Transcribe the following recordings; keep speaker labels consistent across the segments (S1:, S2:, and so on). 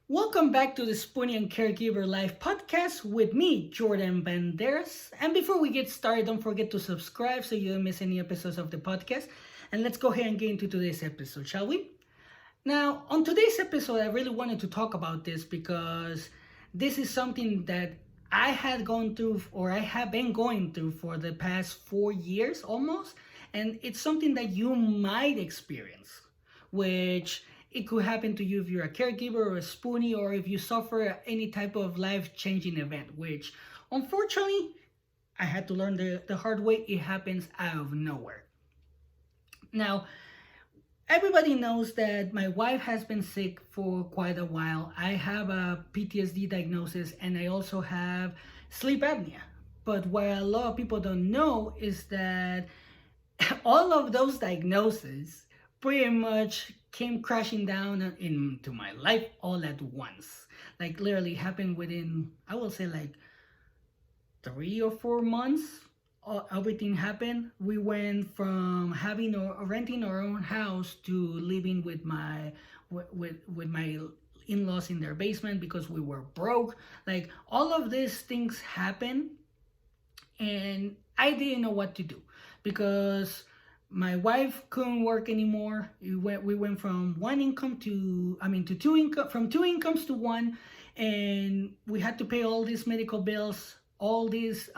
S1: Welcome back to the Spoonie and Caregiver Live podcast with me, Jordan Banderas. And before we get started, don't forget to subscribe so you don't miss any episodes of the podcast. And let's go ahead and get into today's episode, shall we? Now, on today's episode, I really wanted to talk about this because this is something that I had gone through, or I have been going through for the past 4 years almost. And it's something that you might experience, which it could happen to you if you're a caregiver or a spoonie, or if you suffer any type of life-changing event, which unfortunately I had to learn the hard way. It happens out of nowhere. Now, everybody knows that my wife has been sick for quite a while. I have a PTSD diagnosis and I also have sleep apnea. But what a lot of people don't know is that all of those diagnoses pretty much came crashing down into my life all at once. Like literally happened within, I will say, like 3 or 4 months. Everything happened. We went from having or renting our own house to living with my in-laws in their basement because we were broke. Like all of these things happened, and I didn't know what to do because my wife couldn't work anymore. We went from one income to two income, from two incomes to one, and we had to pay all these medical bills, all these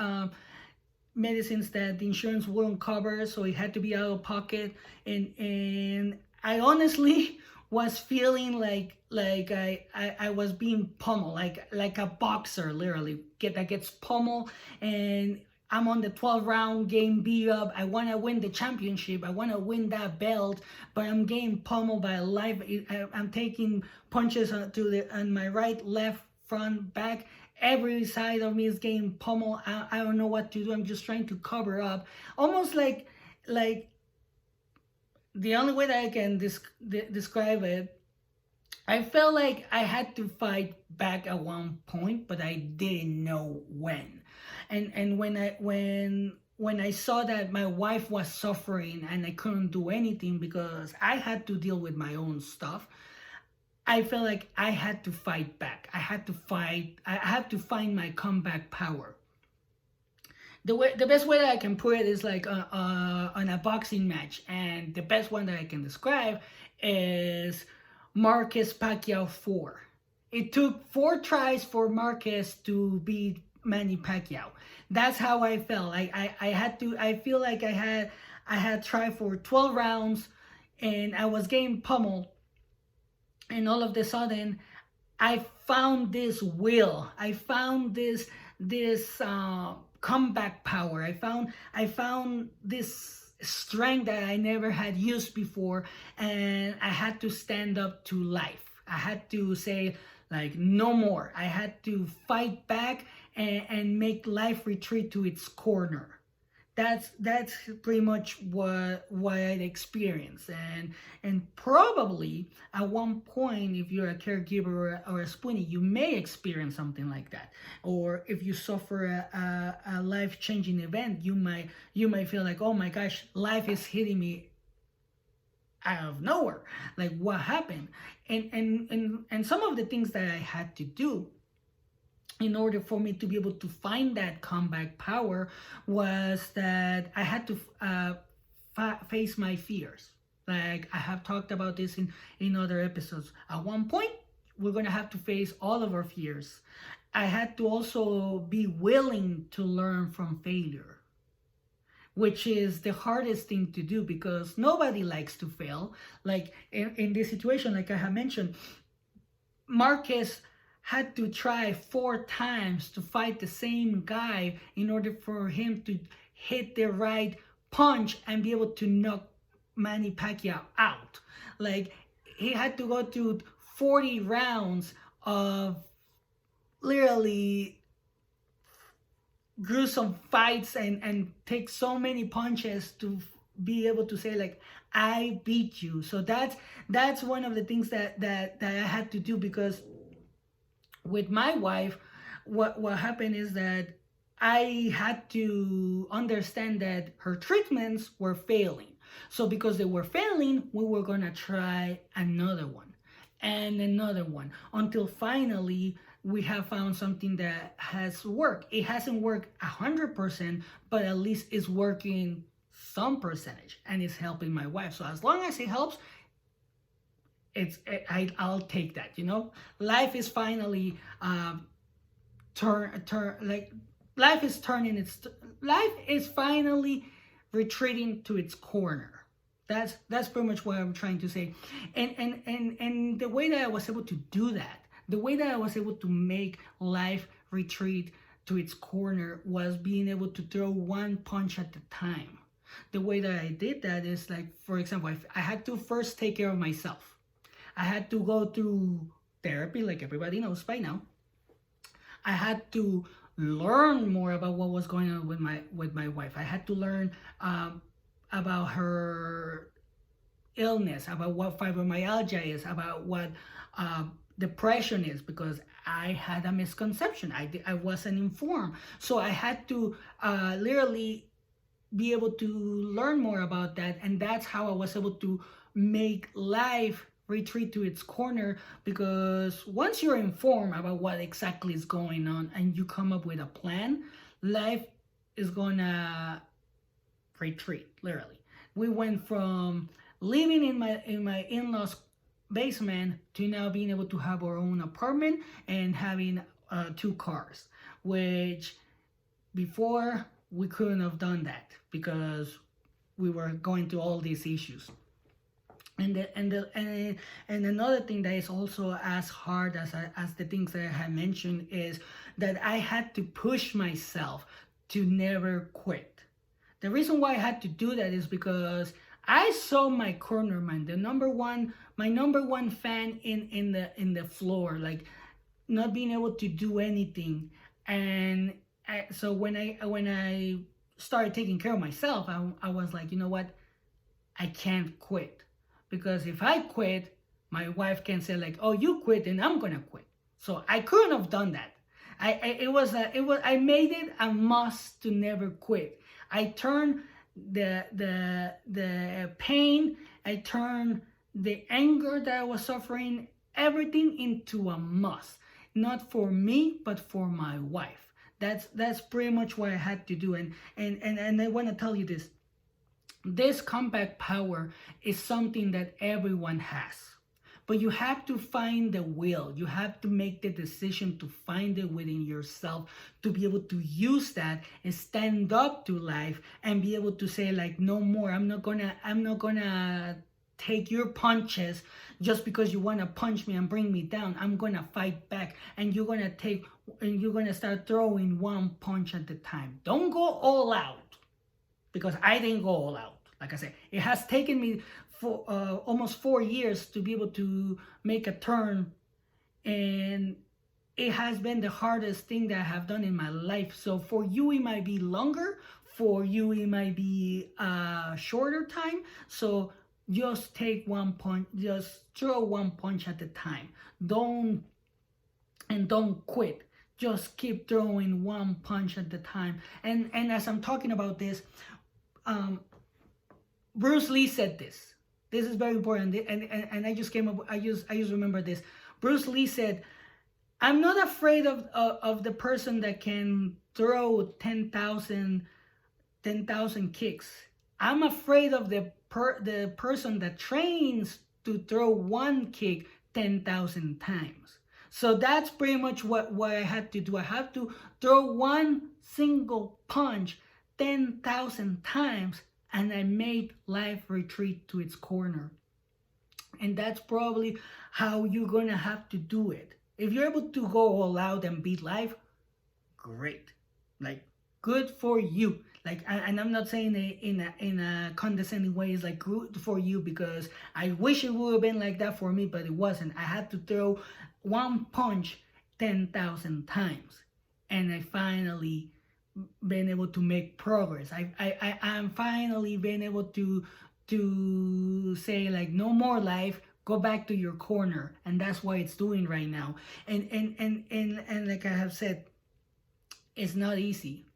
S1: medicines that the insurance wouldn't cover, so it had to be out of pocket. And I honestly was feeling like I was being pummeled, like a boxer literally that gets pummeled, and I'm on the 12 round game, beat up. I want to win the championship. I want to win that belt, but I'm getting pummeled by life. I'm taking punches on my right, left, front, back. Every side of me is getting pummeled. I don't know what to do. I'm just trying to cover up. Almost like the only way that I can describe it, I felt like I had to fight back at one point, but I didn't know when. And when I saw that my wife was suffering and I couldn't do anything because I had to deal with my own stuff, I felt like I had to fight back. I had to fight. I had to find my comeback power. The best way that I can put it is like on a boxing match, and the best one that I can describe is Marquez Pacquiao 4. It took 4 tries for Marquez to beat Manny Pacquiao. That's how I felt. I had to. I feel like I had tried for 12 rounds, and I was getting pummeled. And all of a sudden, I found this will. I found this comeback power. I found this strength that I never had used before, and I had to stand up to life. I had to say, like, no more. I had to fight back and make life retreat to its corner. That's pretty much what I experienced, and probably at one point, if you're a caregiver or a spoonie, you may experience something like that. Or if you suffer a life-changing event, you might feel like, oh my gosh, life is hitting me out of nowhere. Like, what happened? And some of the things that I had to do in order for me to be able to find that comeback power was that I had to face my fears. Like I have talked about this in other episodes. At one point, we're going to have to face all of our fears. I had to also be willing to learn from failure, which is the hardest thing to do because nobody likes to fail. Like in this situation, like I have mentioned, Marquez had to try 4 times to fight the same guy in order for him to hit the right punch and be able to knock Manny Pacquiao out. Like he had to go through 40 rounds of literally gruesome fights and take so many punches to be able to say, like, I beat you. So that's one of the things that I had to do, because with my wife, what happened is that I had to understand that her treatments were failing. So because they were failing, we were gonna try another one. and another one, until finally we have found something that has worked. It hasn't worked 100%, but at least it's working some percentage, and it's helping my wife. So as long as it helps, I'll take that. Life is finally like life is turning its life is finally retreating to its corner. That's pretty much what I'm trying to say. And the way that I was able to do that, the way that I was able to make life retreat to its corner, was being able to throw one punch at a time. The way that I did that is, like, for example, I had to first take care of myself. I had to go through therapy, like everybody knows by now. I had to learn more about what was going on with my wife. I had to learn about her illness, about what fibromyalgia is, about what depression is, because I had a misconception. I wasn't informed. So I had to literally be able to learn more about that. And that's how I was able to make life retreat to its corner, because once you're informed about what exactly is going on and you come up with a plan, life is gonna retreat, literally. We went from living in my in-laws basement to now being able to have our own apartment and having 2 cars, which before we couldn't have done that because we were going through all these issues. And another thing that is also as hard as the things that I had mentioned is that I had to push myself to never quit. The reason why I had to do that is because I saw my corner man, my number one fan in the floor, like not being able to do anything. And so when I started taking care of myself, I was like, you know what, I can't quit. Because if I quit, my wife can say like, "Oh, you quit, and I'm gonna quit." So I couldn't have done that. I made it a must to never quit. I turned the pain, I turned the anger that I was suffering, everything into a must. Not for me, but for my wife. That's pretty much what I had to do. And I want to tell you this. This comeback power is something that everyone has. But you have to find the will. You have to make the decision to find it within yourself, to be able to use that and stand up to life and be able to say like, no more. I'm not gonna take your punches just because you want to punch me and bring me down. I'm gonna fight back, and you're gonna start throwing one punch at a time. Don't go all out, because I didn't go all out. Like I said, it has taken me for almost 4 years to be able to make a turn, and it has been the hardest thing that I have done in my life. So for you, it might be longer. For you, it might be a shorter time. So just take one punch. Just throw one punch at a time. Don't quit. Just keep throwing one punch at a time. And as I'm talking about this, Bruce Lee said this. This is very important, and I just came up. I just remember this. Bruce Lee said, "I'm not afraid of the person that can throw 10,000 kicks. I'm afraid of the person that trains to throw one kick 10,000 times." So that's pretty much what I had to do. I had to throw one single punch 10,000 times, and I made life retreat to its corner. And that's probably how you're gonna have to do it. If you're able to go all out and beat life, great. Like, good for you. Like, and I'm not saying it in a condescending way. It's like, good for you, because I wish it would have been like that for me, but it wasn't. I had to throw one punch 10,000 times, and I finally been able to make progress. I'm finally been able to say like, no more life, go back to your corner. And that's what it's doing right now. And like I have said, it's not easy,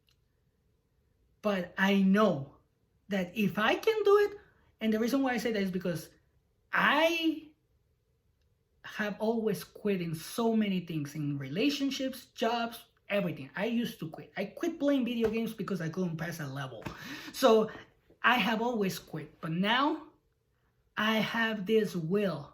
S1: but I know that if I can do it, and the reason why I say that is because I have always quit in so many things, in relationships, jobs, everything. I used to quit. I quit playing video games because I couldn't pass a level. So I have always quit. But now I have this will.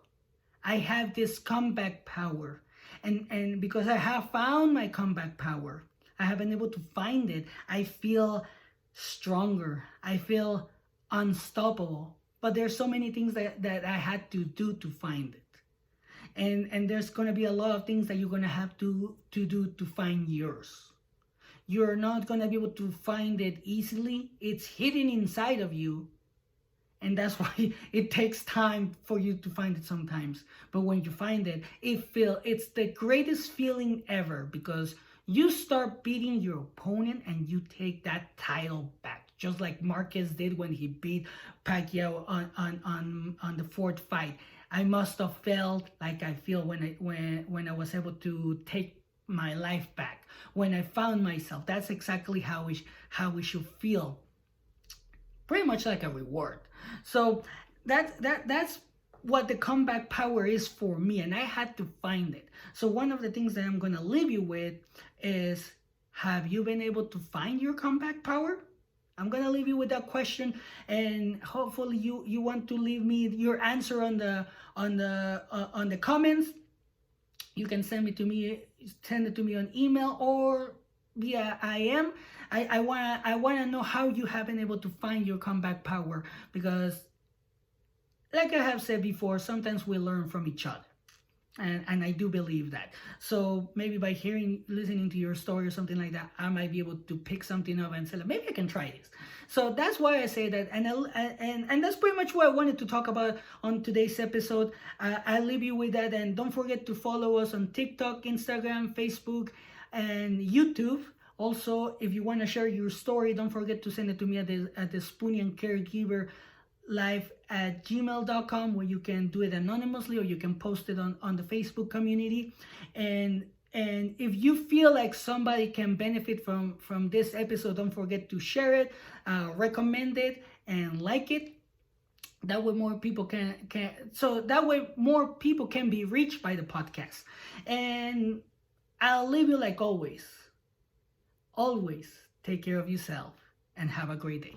S1: I have this comeback power. And because I have found my comeback power, I have been able to find it. I feel stronger. I feel unstoppable. But there's so many things that I had to do to find it. And there's gonna be a lot of things that you're gonna have to do to find yours. You're not gonna be able to find it easily. It's hidden inside of you. And that's why it takes time for you to find it sometimes. But when you find it, it's the greatest feeling ever, because you start beating your opponent and you take that title back. Just like Marquez did when he beat Pacquiao on the fourth fight. I must have felt like I feel when I was able to take my life back. When I found myself, that's exactly how we should feel. Pretty much like a reward. So that's what the comeback power is for me, and I had to find it. So one of the things that I'm gonna leave you with is, have you been able to find your comeback power? I'm gonna leave you with that question, and hopefully you want to leave me your answer on the comments. You can send it to me on email or via IM. I wanna know how you have been able to find your comeback power, because like I have said before, sometimes we learn from each other. And I do believe that. So maybe by listening to your story or something like that, I might be able to pick something up and say, maybe I can try this. So that's why I say that, and that's pretty much what I wanted to talk about on today's episode. I'll leave you with that, and don't forget to follow us on TikTok, Instagram, Facebook, and YouTube. Also, if you want to share your story, don't forget to send it to me at the Spoonie and Caregiver live@gmail.com, where you can do it anonymously or you can post it on the Facebook community. And if you feel like somebody can benefit from this episode, don't forget to share it, recommend it, and like it. That way more people can be reached by the podcast. And I'll leave you like always take care of yourself and have a great day.